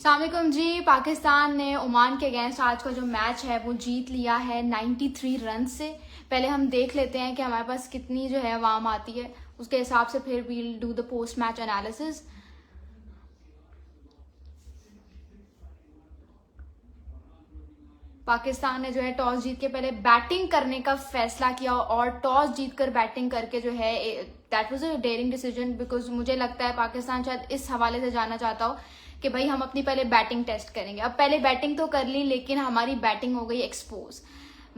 अस्सलामुअलैकुम जी। पाकिस्तान ने ओमान के अगेंस्ट आज का जो मैच है वो जीत लिया है 93 रन से। पहले हम देख लेते हैं कि हमारे पास कितनी जो है अवाम आती है, उसके हिसाब से फिर we'll do the post match analysis. Pakistan ने जो है टॉस जीत के पहले बैटिंग करने का फैसला किया और टॉस जीतकर बैटिंग करके जो है that was a dairying decision, because मुझे लगता है पाकिस्तान शायद इस हवाले से जाना चाहता हो कि भाई हम अपनी पहले बैटिंग टेस्ट करेंगे। अब पहले बैटिंग तो कर ली लेकिन हमारी बैटिंग हो गई एक्सपोज।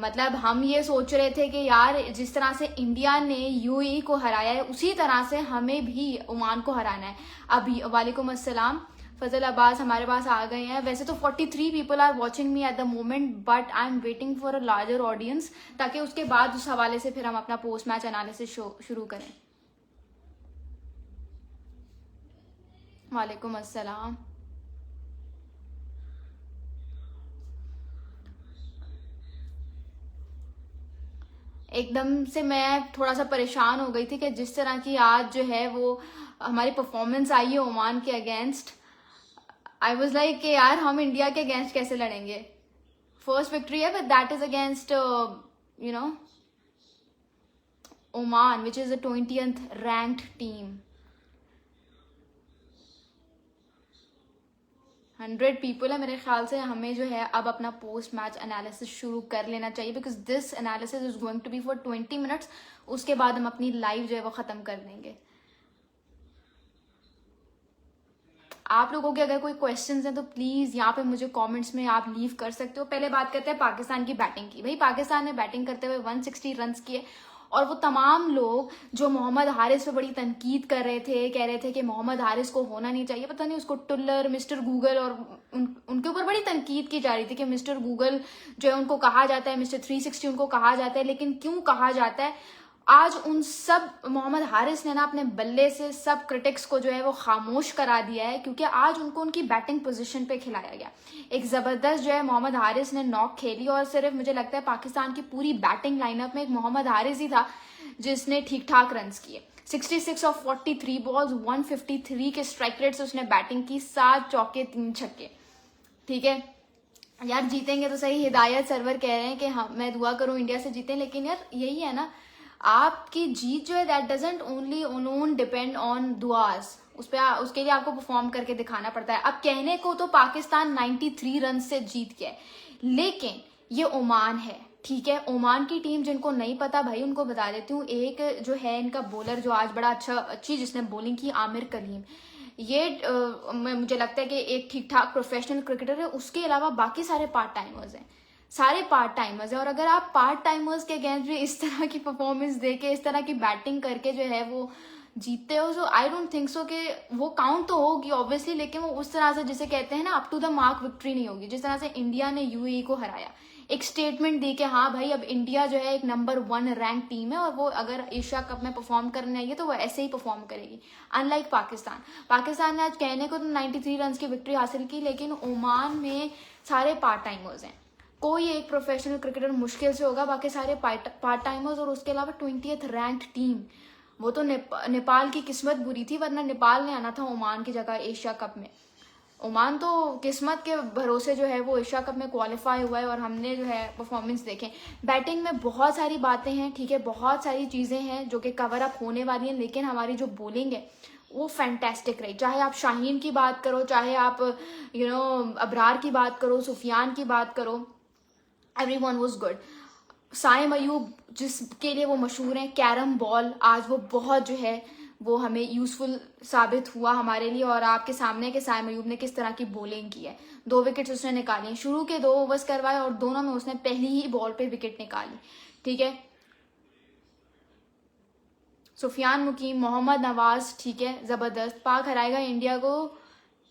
मतलब हम ये सोच रहे थे कि यार जिस तरह से इंडिया ने यूएई को हराया है उसी तरह से हमें भी ओमान को हराना है। अभी वालेकुम अस्सलाम, फजल अब्बास हमारे पास आ गए हैं। वैसे तो 43 people are watching me at the moment, but I am waiting for a larger audience, ताकि उसके बाद उस हवाले से फिर हम अपना पोस्ट मैच एनालिसिस शुरू करें। वालेकुम अस्सलाम। एकदम से मैं थोड़ा सा परेशान हो गई थी कि जिस तरह की आज जो है वो हमारी परफॉर्मेंस आई है ओमान के अगेंस्ट। आई वॉज लाइक कि यार हम इंडिया के अगेंस्ट कैसे लड़ेंगे। फर्स्ट विक्ट्री है but that is against you know Oman which is a 20th ranked team. 100 people है मेरे ख्याल से। हमें जो है अब अपना पोस्ट मैच एनालिसिस शुरू कर लेना चाहिए, because this analysis is going to be for 20 minutes. उसके बाद हम अपनी लाइव जो है वो ख़त्म कर देंगे। आप लोगों के अगर कोई क्वेश्चंस हैं तो प्लीज़ यहाँ पे मुझे कमेंट्स में आप लीव कर सकते हो। पहले बात करते हैं पाकिस्तान की बैटिंग की। भाई पाकिस्तान ने बैटिंग करते हुए 160 रन किए और वो तमाम लोग जो मोहम्मद हारिस पे बड़ी तनकीद कर रहे थे, कह रहे थे कि मोहम्मद हारिस को होना नहीं चाहिए, पता नहीं उसको टुल्लर मिस्टर गूगल और उनके ऊपर बड़ी तनकीद की जा रही थी कि मिस्टर गूगल जो है उनको कहा जाता है, मिस्टर 360 उनको कहा जाता है, लेकिन क्यों कहा जाता है? आज उन सब मोहम्मद हारिस ने ना अपने बल्ले से सब क्रिटिक्स को जो है वो खामोश करा दिया है, क्योंकि आज उनको उनकी बैटिंग पोजीशन पे खिलाया गया। एक ज़बरदस्त जो है मोहम्मद हारिस ने नॉक खेली और सिर्फ मुझे लगता है पाकिस्तान की पूरी बैटिंग लाइनअप में एक मोहम्मद हारिस ही था जिसने ठीक ठाक रन किए। 66 ऑफ 43 बॉल्स, 153 के स्ट्राइक रेट से उसने बैटिंग की, 7 चौके 3 छक्के। ठीक है यार, जीतेंगे तो सही। हिदायत सरवर कह रहे हैं कि हाँ मैं दुआ करूं इंडिया से जीतें, लेकिन यार यही है ना, आपकी जीत जो है that doesn't only depend on दुआज। उसके लिए आपको परफॉर्म करके दिखाना पड़ता है। अब कहने को तो पाकिस्तान 93 रन से जीत गया है, लेकिन ये ओमान है। ठीक है, ओमान की टीम जिनको नहीं पता भाई उनको बता देती हूँ। एक जो है इनका बॉलर जो आज बड़ा अच्छी जिसने बॉलिंग की, आमिर कलीम, ये मुझे लगता है कि एक ठीक ठाक प्रोफेशनल क्रिकेटर है। उसके अलावा बाकी सारे पार्ट टाइमर्स हैं, सारे पार्ट टाइमर्स हैं। और अगर आप पार्ट टाइमर्स के अगेंस्ट भी इस तरह की परफॉर्मेंस देके, इस तरह की बैटिंग करके जो है वो जीतते हो, सो आई डोंट थिंक सो कि वो काउंट तो होगी ऑब्वियसली, लेकिन वो उस तरह से जिसे कहते हैं ना up to the mark victory नहीं होगी। जिस तरह से इंडिया ने यूएई को हराया, एक स्टेटमेंट दी कि हाँ भाई अब इंडिया जो है एक नंबर 1 रैंक टीम है और वो अगर एशिया कप में परफॉर्म करने आई है तो वो ऐसे ही परफॉर्म करेगी। अनलाइक पाकिस्तान ने आज कहने को तो 93 रन की विक्ट्री हासिल की, लेकिन ओमान में सारे पार्ट टाइमर्स हैं। कोई एक प्रोफेशनल क्रिकेटर मुश्किल से होगा, बाकी सारे पार्ट टाइमर्स। और उसके अलावा 20th रैंक्ड टीम, वो तो नेपाल की किस्मत बुरी थी, वरना नेपाल ने आना था ओमान की जगह एशिया कप में। ओमान तो किस्मत के भरोसे जो है वो एशिया कप में क्वालिफाई हुआ है और हमने जो है परफॉर्मेंस देखे। बैटिंग में बहुत सारी बातें हैं, ठीक है, बहुत सारी चीज़ें हैं जो कि कवर अप होने वाली हैं, लेकिन हमारी जो बॉलिंग है वो फैंटेस्टिक रही। चाहे आप शाहीन की बात करो, चाहे आप अबरार की बात करो, सुफियान की बात करो, everyone was good. Saim Ayub जिसके लिए वो मशहूर हैं, कैरम बॉल, आज वो बहुत जो है वो हमें यूजफुल साबित हुआ हमारे लिए। और आपके सामने के साइम अयूब ने किस तरह की बॉलिंग की है, 2 विकेट्स उसने निकाली हैं। शुरू के 2 ओवर्स करवाए और दोनों में उसने पहली ही बॉल पे विकेट निकाली। ठीक है, सुफियान मुकीम, मोहम्मद नवाज, ठीक है, जबरदस्त। पाक हराएगा इंडिया को,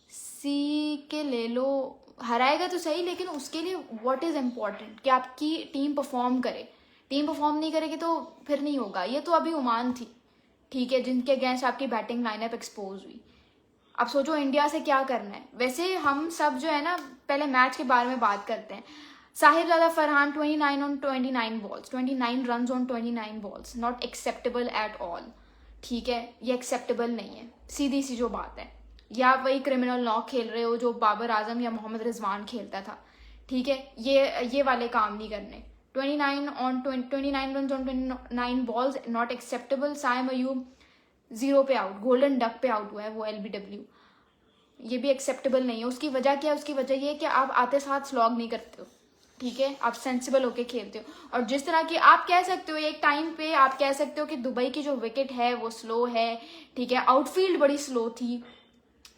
सी के ले लो, हराएगा तो सही, लेकिन उसके लिए व्हाट इज इम्पोर्टेंट कि आपकी टीम परफॉर्म करे। टीम परफॉर्म नहीं करेगी तो फिर नहीं होगा। ये तो अभी ओमान थी, ठीक है, जिनके अगेंस्ट आपकी बैटिंग लाइनअप एक्सपोज हुई। अब सोचो इंडिया से क्या करना है। वैसे हम सब जो है ना पहले मैच के बारे में बात करते हैं। Sahibzada Farhan 29 on 29 balls, 29 run on 29 balls, not acceptable at all. ठीक है, ये एक्सेप्टेबल नहीं है, सीधी सी जो बात है। या वही क्रिमिनल नॉक खेल रहे हो जो बाबर आजम या मोहम्मद रिजवान खेलता था, ठीक है। ये वाले काम नहीं करने। 29 runs on 29 balls not acceptable. Saim Ayub 0 पे आउट, गोल्डन डक पे आउट हुआ है वो LBW, ये भी एक्सेप्टेबल नहीं है। उसकी वजह क्या है? उसकी वजह ये है कि आप आते साथ स्लॉग नहीं करते हो, ठीक है, आप सेंसिबल होके खेलते हो। और जिस तरह की आप कह सकते हो एक टाइम पे आप कह सकते हो कि दुबई की जो विकेट है वो स्लो है, ठीक है, आउटफील्ड बड़ी स्लो थी,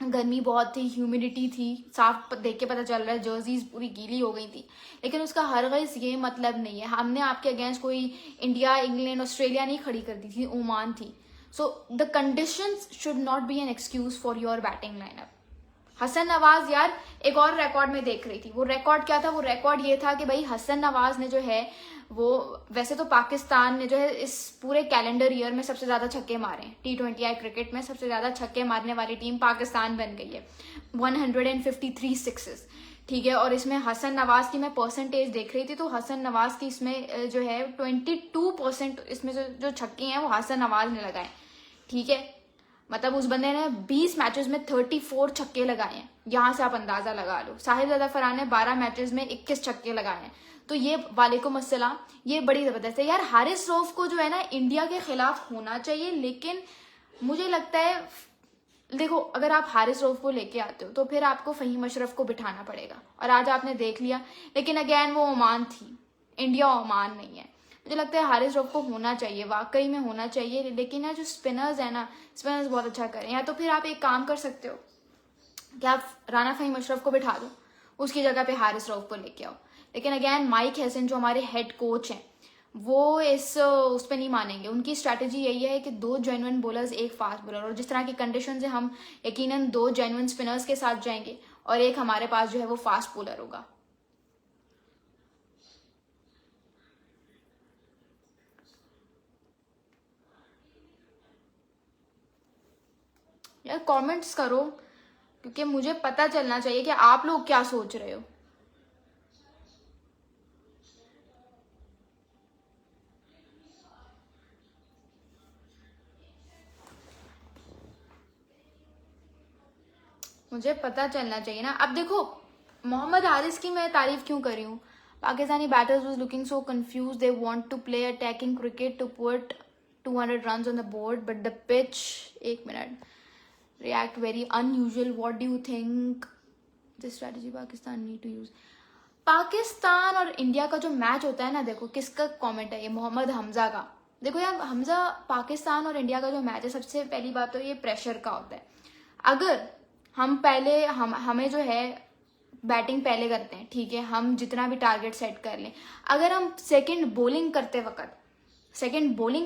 गर्मी बहुत थी, ह्यूमिडिटी थी, साफ देख के पता चल रहा है जर्सीज पूरी गीली हो गई थी, लेकिन उसका हरगिज़ ये मतलब नहीं है हमने आपके अगेंस्ट कोई इंडिया, इंग्लैंड, ऑस्ट्रेलिया नहीं खड़ी कर दी थी, ओमान थी। So the conditions should not be an excuse for your batting lineup. Hasan Nawaz यार एक और रिकॉर्ड में देख रही थी, वो रिकॉर्ड क्या था? वो रिकॉर्ड ये था कि भाई हसन नवाज ने जो है वो, वैसे तो पाकिस्तान ने जो है इस पूरे कैलेंडर ईयर में सबसे ज्यादा छक्के मारे हैं, T20I क्रिकेट में सबसे ज्यादा छक्के मारने वाली टीम पाकिस्तान बन गई है, 153 सिक्सेस, ठीक है। और इसमें हसन नवाज की मैं परसेंटेज देख रही थी तो हसन नवाज की इसमें जो है 22% इसमें जो छक्के हैं वो हसन नवाज ने लगाए, ठीक है। मतलब उस बंदे ने 20 मैचेस में 34 छक्के लगाए हैं, यहां से आप अंदाजा लगा लो। साहिबजादा फरहान ने 12 मैचेस में 21 छक्के लगाए हैं। तो ये वालेकुम अस्सलाम, ये बड़ी जबरदस्त है यार। हारिस रऊफ को जो है ना इंडिया के खिलाफ होना चाहिए, लेकिन मुझे लगता है देखो अगर आप हारिस रऊफ को लेके आते हो तो फिर आपको फहीम अशरफ को बिठाना पड़ेगा, और आज आपने देख लिया। लेकिन अगेन वो ओमान थी, इंडिया ओमान नहीं है। मुझे लगता है हारिस रऊफ को होना चाहिए, वाकई में होना चाहिए। लेकिन यार जो स्पिनर्स है ना, स्पिनर्स बहुत अच्छा करें। या तो फिर आप एक काम कर सकते हो कि आप राना फहीम अशरफ को बिठा दो, उसकी जगह पे हारिस रऊफ को लेके आओ। लेकिन अगेन माइक हैसन जो हमारे हेड कोच हैं वो उस पर नहीं मानेंगे। उनकी स्ट्रैटेजी यही है कि 2 जेन्युइन बॉलर्स, 1 फास्ट बॉलर, और जिस तरह की कंडीशन है हम यकीनन 2 जेन्युइन स्पिनर्स के साथ जाएंगे और एक हमारे पास जो है वो फास्ट बॉलर होगा। यार कमेंट्स करो क्योंकि मुझे पता चलना चाहिए कि आप लोग क्या सोच रहे हो। मुझे पता चलना चाहिए ना। अब देखो मोहम्मद हारिस की मैं तारीफ क्यों कर रही हूँ? Pakistani batters was looking so confused, they want to play attacking cricket to put 200 runs on the board, but the pitch, एक minute, react very unusual. What do you think this strategy Pakistan need to use? Pakistan और India का जो match होता है ना, देखो किसका comment है ये, मोहम्मद हमजा का। देखो यार हमजा, पाकिस्तान और इंडिया का जो मैच है, सबसे पहली बात तो ये प्रेशर का होता है। अगर हम पहले हमें जो है बैटिंग पहले करते हैं, ठीक है, हम जितना भी टारगेट सेट कर लें, अगर हम सेकंड बॉलिंग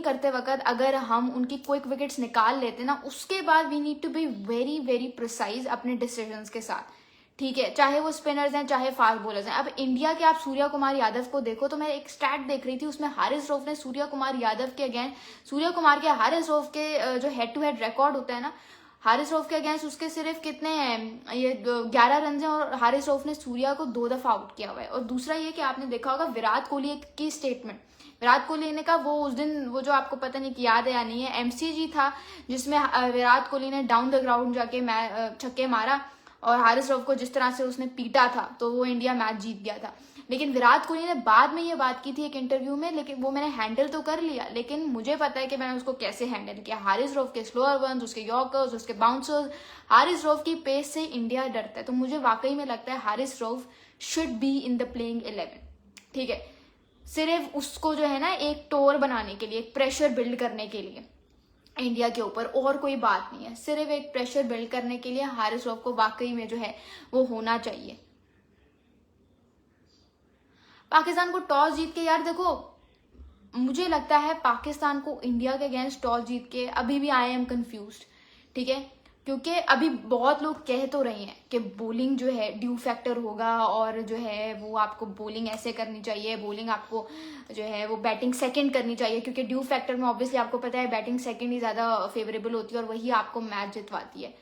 करते वक्त अगर हम उनकी क्विक विकेट्स निकाल लेते ना, उसके बाद we need to be very very precise अपने डिसीजंस के साथ, ठीक है, चाहे वो स्पिनर्स हैं चाहे फास्ट बॉलर्स हैं। अब इंडिया के आप सूर्या कुमार यादव को देखो, तो मैं एक स्टैट देख रही थी, उसमें हारिस रऊफ ने सूर्या कुमार यादव के अगेंस्ट, सूर्या कुमार के हारिस रऊफ के जो हेड टू हेड रिकॉर्ड होता है ना, हारिस रऊफ के अगेंस्ट उसके सिर्फ कितने हैं, ये 11 रन हैं, और हारिस रऊफ ने सूर्या को 2 दफा आउट किया हुआ है। और दूसरा ये कि आपने देखा होगा विराट कोहली की स्टेटमेंट, विराट कोहली ने कहा वो उस दिन, वो जो आपको पता नहीं कि याद है या नहीं है, MCG था जिसमें विराट कोहली ने डाउन द ग्राउंड जाके छक्के मारा और हारिस रऊफ को जिस तरह से उसने पीटा था तो वो इंडिया मैच जीत गया था। लेकिन विराट कोहली ने बाद में ये बात की थी एक इंटरव्यू में, लेकिन वो मैंने हैंडल तो कर लिया, लेकिन मुझे पता है कि मैंने उसको कैसे हैंडल किया। हारिस रऊफ के स्लोअर वंस, उसके यॉर्कर्स, उसके बाउंसर्स, हारिस रऊफ की पेस से इंडिया डरता है। तो मुझे वाकई में लगता है Haris Rauf should be in the playing 11, ठीक है, सिर्फ उसको जो है ना एक टोर बनाने के लिए, एक प्रेशर बिल्ड करने के लिए इंडिया के ऊपर, और कोई बात नहीं है, सिर्फ एक प्रेशर बिल्ड करने के लिए हारिस रऊफ को वाकई में जो है वो होना चाहिए। पाकिस्तान को टॉस जीत के, यार देखो मुझे लगता है पाकिस्तान को इंडिया के अगेंस्ट टॉस जीत के अभी भी आई एम कंफ्यूज्ड, ठीक है, क्योंकि अभी बहुत लोग कह तो रहे हैं कि बॉलिंग जो है ड्यू फैक्टर होगा और जो है वो आपको बॉलिंग ऐसे करनी चाहिए, बॉलिंग आपको जो है वो बैटिंग सेकंड करनी चाहिए, क्योंकि ड्यू फैक्टर में ऑब्वियसली आपको पता है बैटिंग सेकंड ही ज़्यादा फेवरेबल होती है और वही आपको मैच जितवाती है।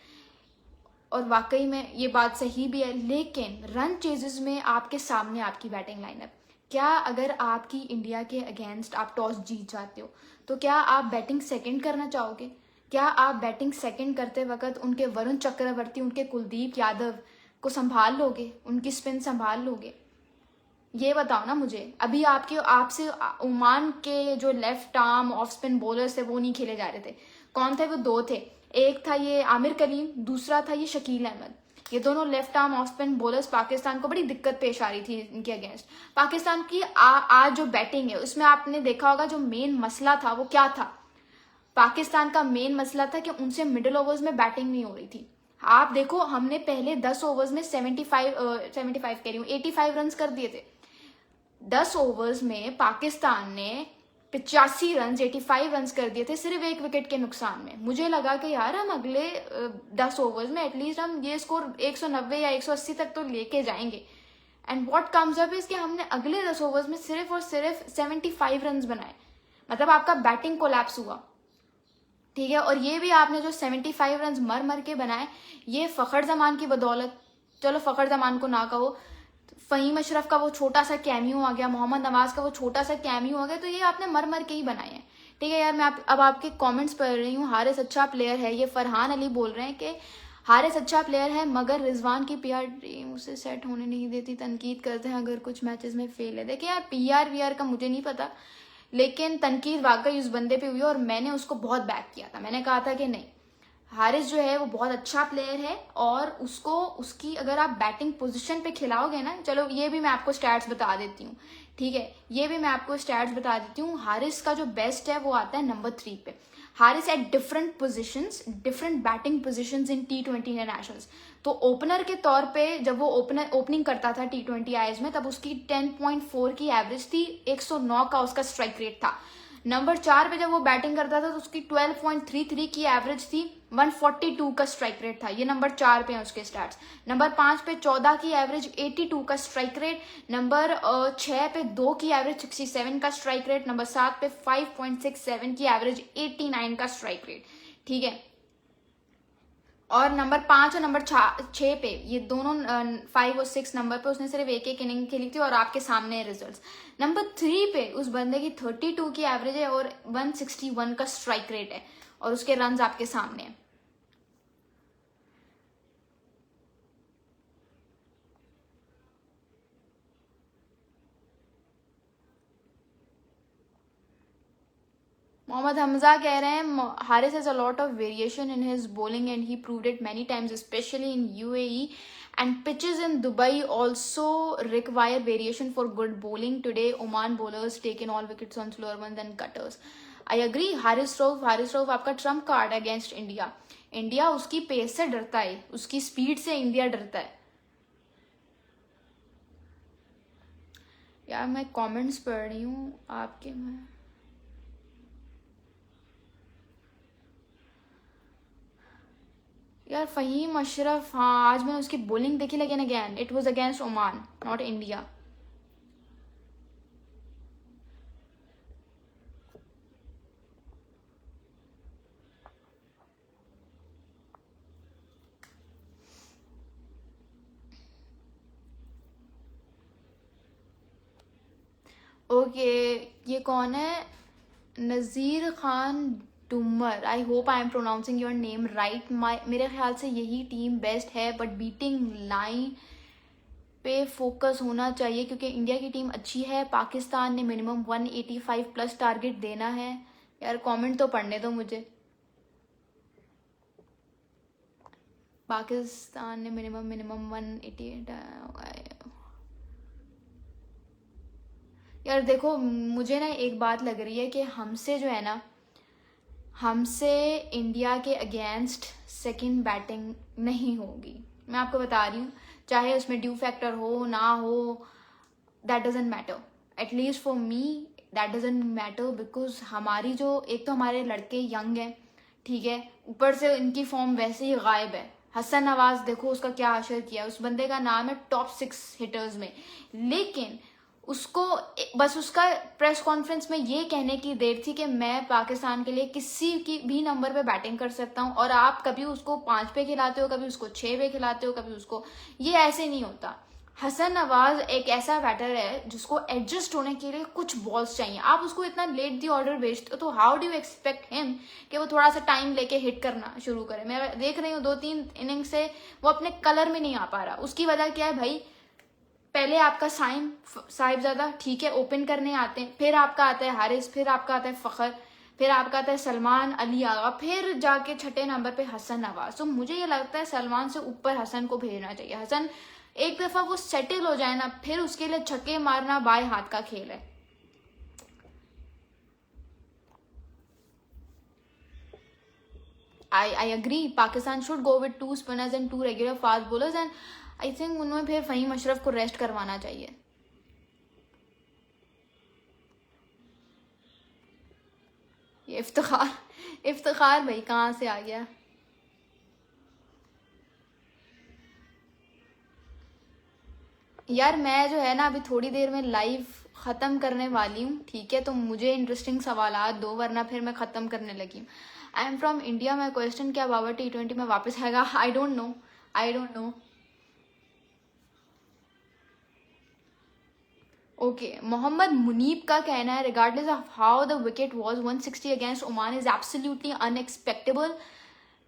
और वाकई में ये बात सही भी है, लेकिन रन चेजेस में आपके सामने आपकी बैटिंग लाइनअप, क्या अगर आपकी इंडिया के अगेंस्ट आप टॉस जीत जाते हो तो क्या आप बैटिंग सेकंड करना चाहोगे क्या आप बैटिंग सेकंड करते वक्त उनके वरुण चक्रवर्ती, उनके कुलदीप यादव को संभाल लोगे, उनकी स्पिन संभाल लोगे? ये बताओ ना मुझे। अभी आपसे ओमान के जो left arm off spin bowlers थे वो नहीं खेले जा रहे थे। कौन थे वो? दो थे। एक था ये आमिर कलीम, दूसरा था ये शकील अहमद। ये दोनों left arm off spin bowlers Pakistan को बड़ी दिक्कत पेश आ रही थी इनके अगेंस्ट। पाकिस्तान की आज जो बैटिंग है उसमें आपने देखा होगा जो मेन मसला था वो क्या था। पाकिस्तान का मेन मसला था कि उनसे मिडिल ओवर्स में बैटिंग नहीं हो रही थी। आप देखो, हमने पहले 10 ओवर्स में 75 कह रही हूँ 85 रन कर दिए थे। 10 ओवर्स में पाकिस्तान ने 85 रन 85 रन कर दिए थे सिर्फ एक विकेट के नुकसान में। मुझे लगा कि यार हम अगले 10 ओवर्स में एटलीस्ट हम ये स्कोर 190 या 180 तक तो लेके जाएंगे। And what comes up is कि हमने अगले 10 ओवर्स में सिर्फ और सिर्फ 75 रन बनाए। मतलब आपका बैटिंग कोलैप्स हुआ, ठीक है। और ये भी आपने जो 75 रन मर मर के बनाए, ये फखर जमान की बदौलत। चलो फखर जमान को ना कहो, फहीम अशरफ का वो छोटा सा कैमियो आ गया, मोहम्मद नवाज का वो छोटा सा कैमियो आ गया, तो ये आपने मर मर के ही बनाए हैं, ठीक है यार। मैं अब आपके कमेंट्स पढ़ रही हूँ। हारिस अच्छा प्लेयर है, ये फरहान अली बोल रहे हैं कि हारिस अच्छा प्लेयर है मगर रिजवान की पीआर टीम उसे सेट होने नहीं देती, तनकीद करते हैं अगर कुछ मैचेस में फेल है। देखिए यार, पीआर का मुझे नहीं पता, लेकिन तनकीद वाकई उस बंदे पे हुई और मैंने उसको बहुत बैक किया था। मैंने कहा था कि नहीं, हारिस जो है वो बहुत अच्छा प्लेयर है और उसको उसकी अगर आप बैटिंग पोजीशन पे खिलाओगे ना, चलो ये भी मैं आपको स्टैट्स बता देती हूँ, ठीक है। ये भी मैं आपको स्टैट्स बता देती हूँ। हारिस का जो बेस्ट है वो आता है नंबर 3 पे। Haris at different positions, different batting positions in T20 internationals. तो ओपनर के तौर पे जब वो ओपनिंग करता था T20 आईज में, तब उसकी 10.4 की एवरेज थी, 109 का उसका स्ट्राइक रेट था। नंबर 4 पे जब वो बैटिंग करता था तो उसकी 12.33 की एवरेज थी, 142 का स्ट्राइक रेट था। ये नंबर 4 पे हैं उसके स्टैट्स। नंबर 5 पे 14 की एवरेज, 82 का स्ट्राइक रेट। नंबर 6 पे 2 की एवरेज, 67 का स्ट्राइक रेट। नंबर 7 पे 5.67 की एवरेज, 89 का स्ट्राइक रेट, ठीक है। और नंबर 5 और नंबर 6 पे, ये दोनों 5 और 6 नंबर पे उसने सिर्फ एक इनिंग खेली थी और आपके सामने रिजल्ट्स। नंबर 3 पे उस बंदे की 32 की एवरेज है और 161 का स्ट्राइक रेट है और उसके रन्स आपके सामने हैं। मोहम्मद हमजा कह रहे हैं Haris has a lot of variation in his bowling and he proved it many times specially in UAE and pitches in Dubai also require variation for good bowling. Today Oman bowlers taken all wickets on slower ones and cutters. I agree. Haris Rauf आपका Trump card है against India. India उसकी pace से डरता है, उसकी speed से India डरता है। यार मैं कमेंट्स पढ़ रही हूँ आपके में। यार फहीम अशरफ, हाँ आज मैंने उसकी बॉलिंग देखी, लेकिन again it was against Oman not India. Okay, ये कौन है? नज़ीर खान डुमर। I hope I am pronouncing your name right. मेरे ख्याल से यही टीम बेस्ट है, बट बीटिंग लाइन पे फोकस होना चाहिए क्योंकि इंडिया की टीम अच्छी है। पाकिस्तान ने मिनिमम 185 प्लस टारगेट देना है। यार कमेंट तो पढ़ने दो मुझे। पाकिस्तान ने मिनिमम 188। यार देखो, मुझे ना एक बात लग रही है कि हमसे जो है ना, हमसे इंडिया के अगेंस्ट सेकंड बैटिंग नहीं होगी। मैं आपको बता रही हूँ, चाहे उसमें ड्यू फैक्टर हो ना हो, that doesn't matter. At least for me that doesn't matter because हमारी जो, एक तो हमारे लड़के यंग हैं, ठीक है, ऊपर से इनकी फॉर्म वैसे ही गायब है। हसन नवाज देखो उसका क्या असर किया, उस बंदे का नाम है टॉप 6 हिटर्स में, लेकिन उसको बस उसका प्रेस कॉन्फ्रेंस में ये कहने की देर थी कि मैं पाकिस्तान के लिए किसी की भी नंबर पे बैटिंग कर सकता हूँ। और आप कभी उसको 5 पे खिलाते हो, कभी उसको 6 पे खिलाते हो, कभी उसको, ये ऐसे नहीं होता। हसन नवाज एक ऐसा बैटर है जिसको एडजस्ट होने के लिए कुछ बॉल्स चाहिए। आप उसको इतना लेट दी ऑर्डर भेजते हो तो how do you expect him कि वो थोड़ा सा टाइम लेके हिट करना शुरू करे। मैं देख रही हूँ 2-3 इनिंग से वो अपने कलर में नहीं आ पा रहा। उसकी वजह क्या है भाई, पहले आपका साहिबजादा ठीक है ओपन करने आते हैं, फिर आपका आता है हारिस, फिर आपका आता है फखर, फिर आपका आता है सलमान अली आगा, फिर जाके छठे नंबर पे हसन नवाज। तो मुझे ये लगता है सलमान से ऊपर हसन को भेजना चाहिए। हसन एक दफा वो सेटल हो जाए ना, फिर उसके लिए छक्के मारना बाएं हाथ का खेल है। I agree Pakistan should go with 2 spinners and 2 regular fast bowlers and I think उन्हें फिर फहीम अशरफ को रेस्ट करवाना चाहिए। ये इफ्तिखार भाई कहाँ से आ गया। यार मैं जो है ना अभी थोड़ी देर में लाइव ख़त्म करने वाली हूँ, ठीक है, तो मुझे इंटरेस्टिंग सवालात दो वरना फिर मैं ख़त्म करने लगी हूँ। I am from India, my question क्या बाबर T20 में वापस आएगा? I don't know, I don't know. Okay, Mohammad Muneeb का कहना है regardless of how the wicket was 160 against Oman is absolutely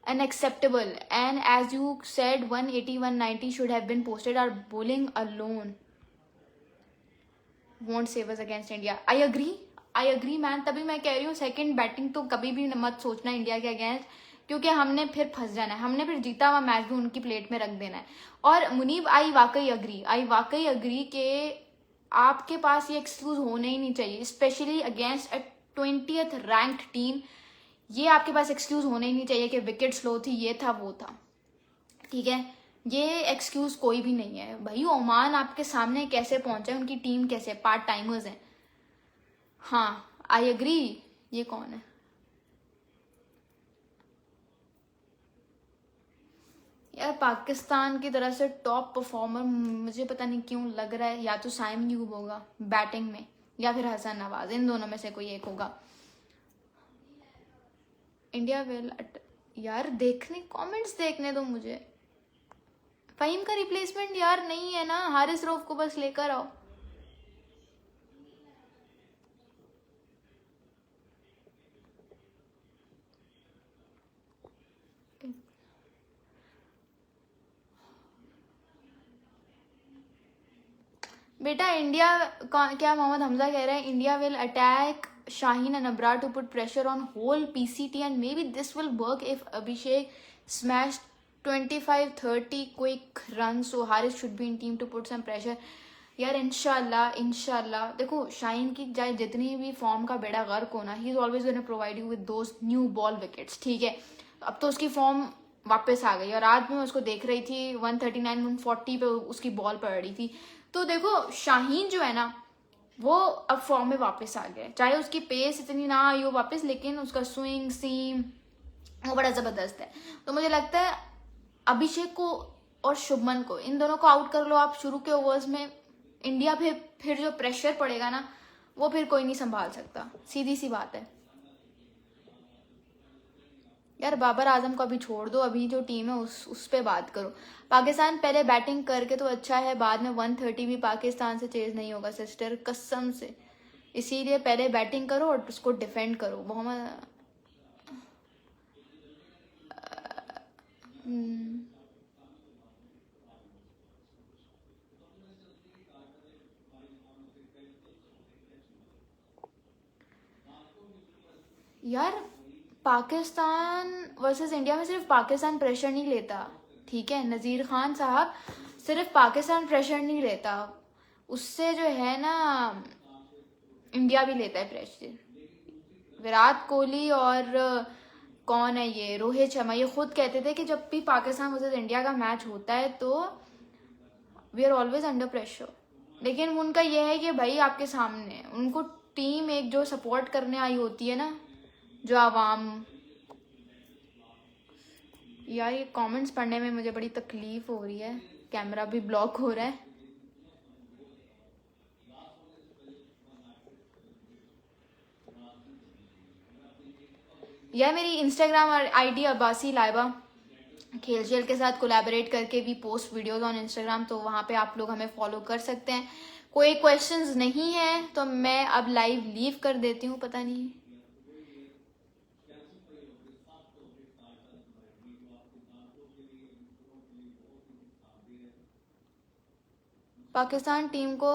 unacceptable, and as you said 180 190 should have been posted. Our bowling alone won't save us against India. I agree man, तभी मैं कह रही हूँ second batting तो कभी भी मत सोचना इंडिया के अगेंस्ट, क्योंकि हमने फिर फंस जाना है, हमने फिर जीता हुआ मैच भी उनकी प्लेट में रख देना है। और मुनीब आई वाकई अग्री कि आपके पास ये एक्सक्यूज होने ही नहीं चाहिए, specially against a 20th ranked team. ये आपके पास एक्सक्यूज होने ही नहीं चाहिए कि विकेट स्लो थी, ये था वो था, ठीक है, ये एक्सक्यूज कोई भी नहीं है भाई। ओमान आपके सामने कैसे पहुंचा है, उनकी टीम कैसे पार्ट टाइमर्स हैं। हाँ आई एग्री। ये कौन है यार? पाकिस्तान की तरफ से टॉप परफॉर्मर मुझे पता नहीं क्यों लग रहा है या तो साइम यूब होगा बैटिंग में या फिर हसन नवाज, इन दोनों में से कोई एक होगा। इंडिया विल यार देखने कमेंट्स देखने दो मुझे। फहीम का रिप्लेसमेंट यार नहीं है ना, हारिस रऊफ को बस लेकर आओ। बेटा इंडिया क्या मोहम्मद हमजा कह रहे हैं India will attack Shaheen and Abrar to put pressure on whole PCT and maybe this will work if Abhishek smashed 25-30 quick runs, so Haris should be in team to put some pressure. यार इंशाल्लाह देखो शाहीन की चाहे जितनी भी form का बेड़ा गर्क होना, he is always gonna provide you with those new ball wickets, ठीक है। अब तो उसकी फॉर्म वापस आ गई और आज मैं उसको देख रही थी 139-140 पे उसकी बॉल पड़ रही थी। तो देखो शाहीन जो है ना वो अब फॉर्म में वापस आ गया, चाहे उसकी पेस इतनी ना आई हो वापस, लेकिन उसका स्विंग सीम वो बड़ा जबरदस्त है। तो मुझे लगता है अभिषेक को और शुभमन को, इन दोनों को आउट कर लो आप शुरू के ओवर्स में, इंडिया फिर जो प्रेशर पड़ेगा ना वो फिर कोई नहीं संभाल सकता, सीधी सी बात है। यार बाबर आजम को अभी छोड़ दो, अभी जो टीम है उस पे बात करो। पाकिस्तान पहले बैटिंग करके तो अच्छा है, बाद में 130 भी पाकिस्तान से चेज नहीं होगा सिस्टर, कसम से। इसीलिए पहले बैटिंग करो और उसको डिफेंड करो। मोहम्मद यार पाकिस्तान वर्सेस इंडिया में सिर्फ पाकिस्तान प्रेशर नहीं लेता, ठीक है, नज़ीर खान साहब सिर्फ पाकिस्तान प्रेशर नहीं लेता, उससे जो है ना इंडिया भी लेता है प्रेशर। विराट कोहली और कौन है ये रोहित शर्मा, ये खुद कहते थे कि जब भी पाकिस्तान वर्सेस इंडिया का मैच होता है तो we are always under pressure. लेकिन उनका ये है कि भाई आपके सामने उनको टीम एक जो सपोर्ट करने आई होती है ना, जो आवाम। यार ये कमेंट्स पढ़ने में मुझे बड़ी तकलीफ हो रही है, कैमरा भी ब्लॉक हो रहा है। यार मेरी इंस्टाग्राम आईडी अब्बासी लाइबा खेल शेल के साथ कोलैबोरेट करके भी पोस्ट वीडियोस ऑन इंस्टाग्राम, तो वहाँ पे आप लोग हमें फॉलो कर सकते हैं। कोई क्वेश्चंस नहीं है तो मैं अब लाइव लीव कर देती हूँ। पता नहीं पाकिस्तान टीम को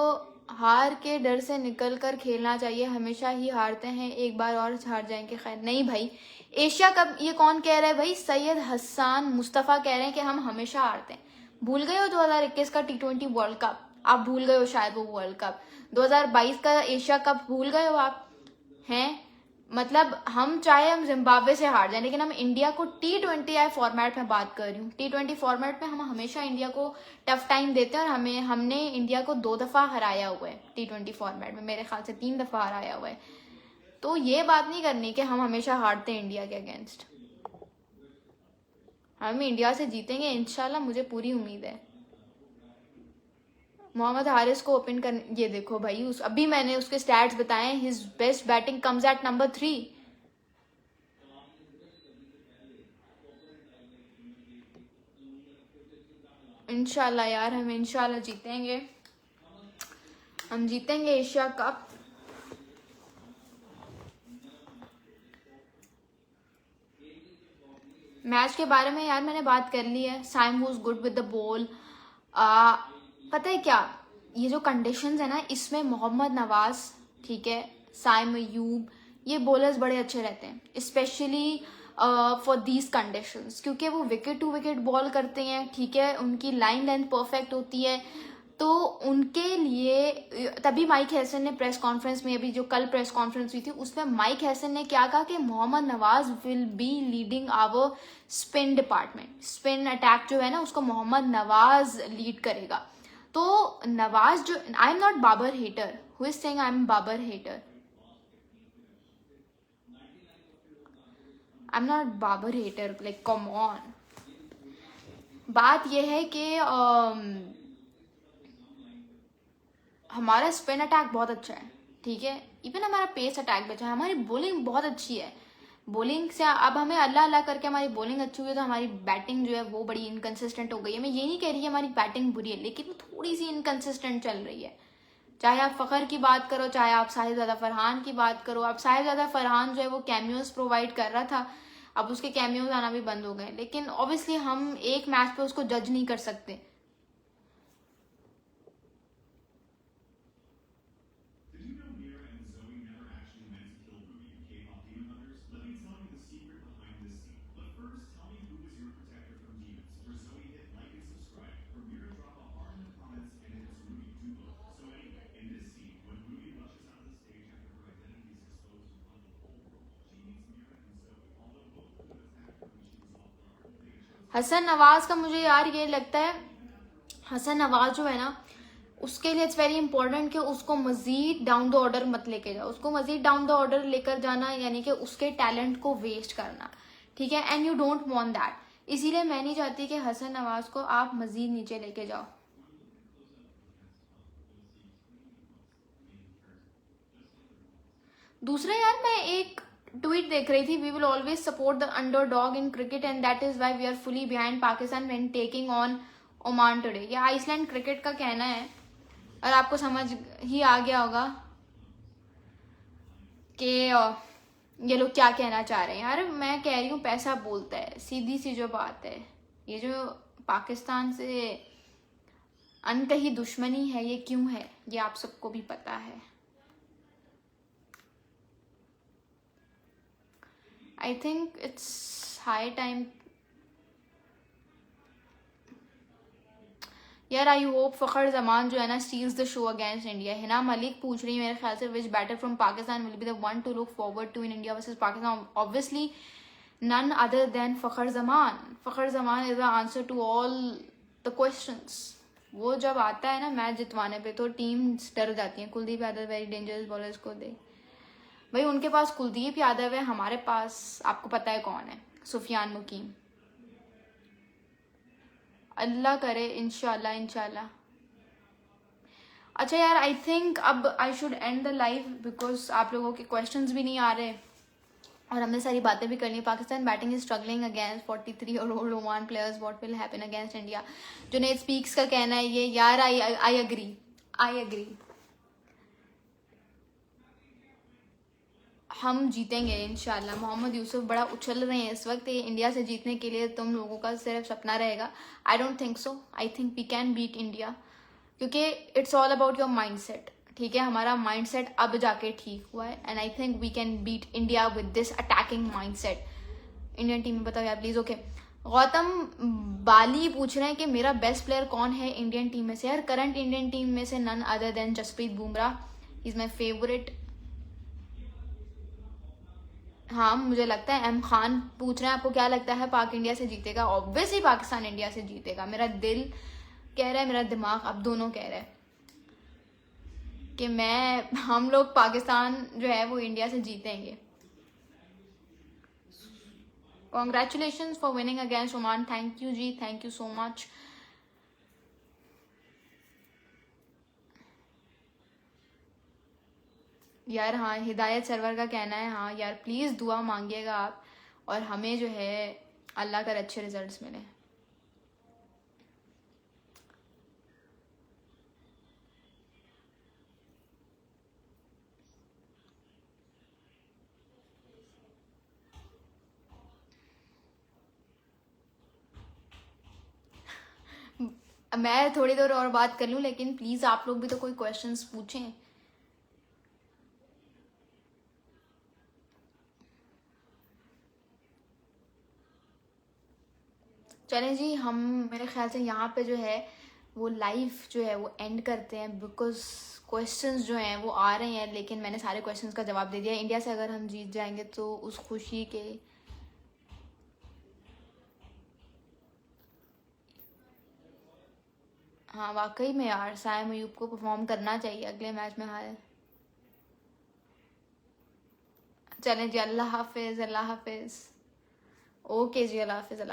हार के डर से निकल कर खेलना चाहिए, हमेशा ही हारते हैं, एक बार और हार जाएंगे। खैर नहीं भाई, एशिया कप ये कौन कह रहा है भाई? सैयद हसन मुस्तफ़ा कह रहे हैं कि हम हमेशा हारते हैं। भूल गए हो 2021 का T20 वर्ल्ड कप? आप भूल गए हो शायद वो वर्ल्ड कप। 2022 का एशिया कप भूल गए हो आप? हैं मतलब हम चाहे हम जिम्बाब्वे से हार जाए, लेकिन हम इंडिया को T20 फॉर्मेट में बात कर रही हूँ, T20 फॉर्मेट में हम हमेशा इंडिया को टफ टाइम देते हैं, और हमने इंडिया को 2 दफा हराया हुआ है T20 फॉर्मेट में, मेरे ख्याल से 3 दफा हराया हुआ है। तो ये बात नहीं करनी कि हम हमेशा हारते हैं इंडिया के अगेंस्ट। हम इंडिया से जीतेंगे इंशाल्लाह, मुझे पूरी उम्मीद है। मोहम्मद हारिस को ओपन कर, ये देखो भाई अभी मैंने उसके स्टैट्स बताए, his best batting comes at number 3। इंशाल्लाह यार, हम इंशाल्लाह जीतेंगे, हम जीतेंगे एशिया कप। मैच के बारे में यार मैंने बात कर ली है। Saim was good with the ball. पता है क्या, ये जो कंडीशंस है ना, इसमें मोहम्मद नवाज, ठीक है, साइम अयूब, ये बॉलर्स बड़े अच्छे रहते हैं, स्पेशली फॉर दीज कंडीशंस, क्योंकि वो विकेट टू विकेट बॉल करते हैं, ठीक है, उनकी लाइन लेंथ परफेक्ट होती है, तो उनके लिए तभी माइक हैसन ने प्रेस कॉन्फ्रेंस में, अभी जो कल प्रेस कॉन्फ्रेंस हुई थी उसमें माइक हैसन ने क्या कहा कि Mohammad Nawaz will be leading our spin department, spin attack जो है ना उसको मोहम्मद नवाज लीड करेगा। तो नवाज जो, I am not Babar hater, who is saying I am Babar hater? I am not Babar hater, like come on. बात यह है कि हमारा स्पिन अटैक बहुत अच्छा है, ठीक है, इवन हमारा पेस अटैक भी अच्छा है, हमारी बॉलिंग बहुत अच्छी है। बॉलिंग से अब हमें अल्लाह अल्लाह करके हमारी बॉलिंग अच्छी हुई है, तो हमारी बैटिंग जो है वो बड़ी इनकंसिस्टेंट हो गई है। मैं ये नहीं कह रही हमारी बैटिंग बुरी है, लेकिन वो थोड़ी सी इनकंसिस्टेंट चल रही है। चाहे आप फ़खर की बात करो, चाहे आप साहिबजादा फरहान की बात करो। अब साहिबजादा फरहान जो है वो कैमियोज प्रोवाइड कर रहा था, अब उसके कैमियोज आना भी बंद हो गए, लेकिन ऑब्वियसली हम एक मैच पे उसको जज नहीं कर सकते। हसन नवाज का मुझे यार ये लगता है, हसन नवाज जो है ना, उसके लिए इट्स वेरी इंपॉर्टेंट कि उसको मजीद डाउन द ऑर्डर मत लेके जाओ। उसको मजीद डाउन द ऑर्डर लेकर जाना यानी कि उसके टैलेंट को वेस्ट करना, ठीक है, and you don't want that. इसीलिए मैं नहीं चाहती कि हसन नवाज को आप मजीद नीचे लेके जाओ। दूसरा यार, मैं एक ट्वीट देख रही थी, we will always support the underdog in cricket and that is why we are fully behind Pakistan when taking on Oman today. ये आइसलैंड क्रिकेट का कहना है, और आपको समझ ही आ गया होगा कि ये लोग क्या कहना चाह रहे हैं। यार मैं कह रही हूँ पैसा बोलता है, सीधी सी जो बात है। ये जो पाकिस्तान से अनकही दुश्मनी है, ये क्यों है, ये आप सबको भी पता है। I think it's high time यार। आई होप फ़खर जमान जो है ना steals the show against India. Hina Malik पूछ रही है मेरे ख्याल से, which batter from Pakistan will be the one to look forward to in India versus Pakistan? Obviously none other than Fakhar Zaman. Fakhar Zaman is the answer to all the questions. वो जब आता है ना मैच जितवाने पे तो टीम डर जाती है। Kuldeep Yadav very dangerous bowlers को दे भाई, उनके पास कुलदीप यादव है, हमारे पास आपको पता है कौन है, सुफियान मुकीम। अल्लाह करे, इंशाल्लाह इंशाल्लाह। अच्छा यार, आई थिंक अब I should and the live because आप लोगों के क्वेश्चंस भी नहीं आ रहे, और हमने सारी बातें भी करनी है। Pakistan batting is struggling against 43 और old Oman players, what will happen against India. Junaid speaks का कहना है ये, यार आई एग्री। हम जीतेंगे इंशाल्लाह। मोहम्मद यूसुफ बड़ा उछल रहे हैं इस वक्त, ये इंडिया से जीतने के लिए तुम लोगों का सिर्फ सपना रहेगा। I don't think so, I think we can beat India, क्योंकि it's all about your mindset. ठीक है, हमारा माइंड सेट अब जाके ठीक हुआ है, and I think we can beat India with this attacking mindset. Indian team में बताओ यार प्लीज। ओके, गौतम बाली पूछ रहे हैं कि मेरा बेस्ट प्लेयर कौन है इंडियन टीम में से। यार करंट इंडियन टीम में से none other than Jasprit Bumrah, is my favourite. हाँ मुझे लगता है। एम खान पूछ रहे हैं आपको क्या लगता है पाक इंडिया से जीतेगा। ऑब्वियसली पाकिस्तान इंडिया से जीतेगा, मेरा दिल कह रहा है, मेरा दिमाग, अब दोनों कह रहा है कि हम लोग पाकिस्तान जो है वो इंडिया से जीतेंगे। Congratulation for winning against Oman. Thank you ji, thank you so much. यार हाँ, हिदायत सरवर का कहना है हाँ यार प्लीज़ दुआ मांगिएगा आप, और हमें जो है अल्लाह कर अच्छे रिजल्ट्स मिले। मैं थोड़ी देर और बात कर लूँ, लेकिन प्लीज़ आप लोग भी तो कोई क्वेश्चंस पूछें। चलें जी, हम मेरे ख्याल से यहाँ पे जो है वो लाइव जो है वो एंड करते हैं, बिकॉज क्वेश्चंस जो हैं वो आ रहे हैं, लेकिन मैंने सारे क्वेश्चंस का जवाब दे दिया। इंडिया से अगर हम जीत जाएंगे तो उस खुशी के, हाँ वाकई में यार सायम अयूब को परफॉर्म करना चाहिए अगले मैच में। हार चलें जी, अल्लाह हाफिज़, अल्लाह हाफिज़। ओके जी, अल्लाह हाफिज़, अल्लाह।